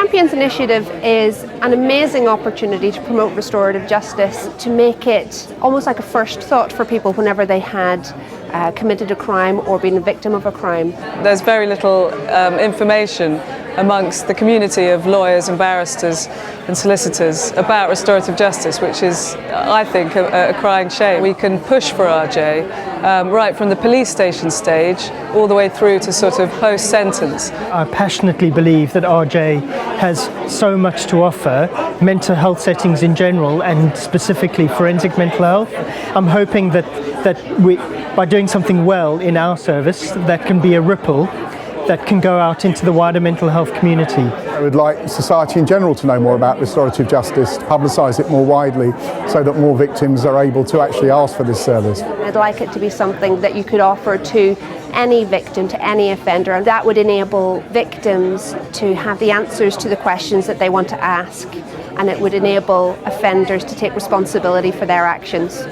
Champions Initiative is an amazing opportunity to promote restorative justice, to make it almost like a first thought for people whenever they had committed a crime or been a victim of a crime. There's very little information amongst the community of lawyers and barristers and solicitors about restorative justice, which is, I think, a crying shame. We can push for RJ right from the police station stage all the way through to sort of post-sentence. I passionately believe that RJ has so much to offer, mental health settings in general and specifically forensic mental health. I'm hoping that we, by doing something well in our service, that can be a ripple that can go out into the wider mental health community. I would like society in general to know more about restorative justice, to publicise it more widely so that more victims are able to actually ask for this service. I'd like it to be something that you could offer to any victim, to any offender, and that would enable victims to have the answers to the questions that they want to ask, and it would enable offenders to take responsibility for their actions.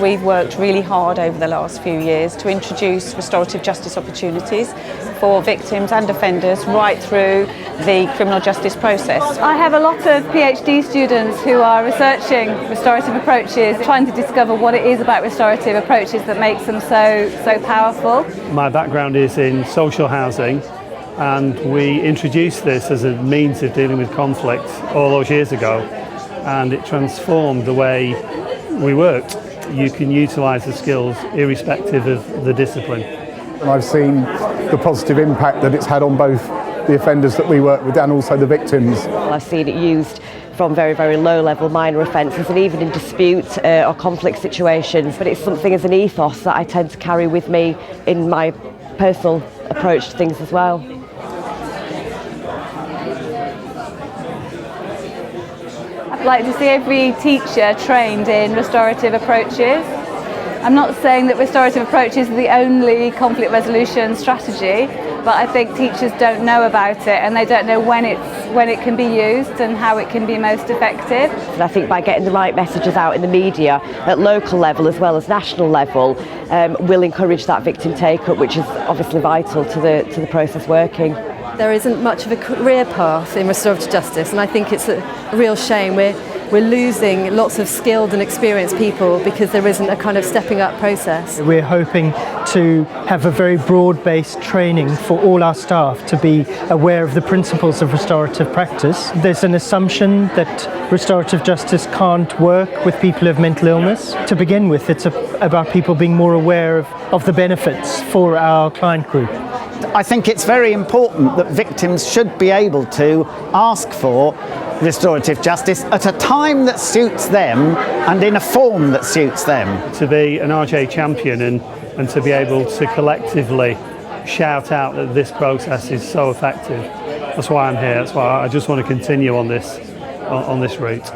We've worked really hard over the last few years to introduce restorative justice opportunities for victims and offenders right through the criminal justice process. I have a lot of PhD students who are researching restorative approaches, trying to discover what it is about restorative approaches that makes them so powerful. My background is in social housing, and we introduced this as a means of dealing with conflict all those years ago, and it transformed the way we worked. You can utilise the skills irrespective of the discipline. And I've seen the positive impact that it's had on both the offenders that we work with and also the victims. I've seen it used from very, very low-level minor offences and even in dispute or conflict situations, but it's something as an ethos that I tend to carry with me in my personal approach to things as well. I'd like to see every teacher trained in restorative approaches. I'm not saying that restorative approaches are the only conflict resolution strategy, but I think teachers don't know about it and they don't know when it can be used and how it can be most effective. And I think by getting the right messages out in the media at local level as well as national level will encourage that victim take-up, which is obviously vital to the process working. There isn't much of a career path in restorative justice, and I think it's a real shame. We're losing lots of skilled and experienced people because there isn't a kind of stepping up process. We're hoping to have a very broad-based training for all our staff to be aware of the principles of restorative practice. There's an assumption that restorative justice can't work with people who have mental illness. To begin with, it's about people being more aware of the benefits for our client group. I think it's very important that victims should be able to ask for restorative justice at a time that suits them and in a form that suits them. To be an RJ champion and to be able to collectively shout out that this process is so effective, that's why I'm here. That's why I just want to continue on this route.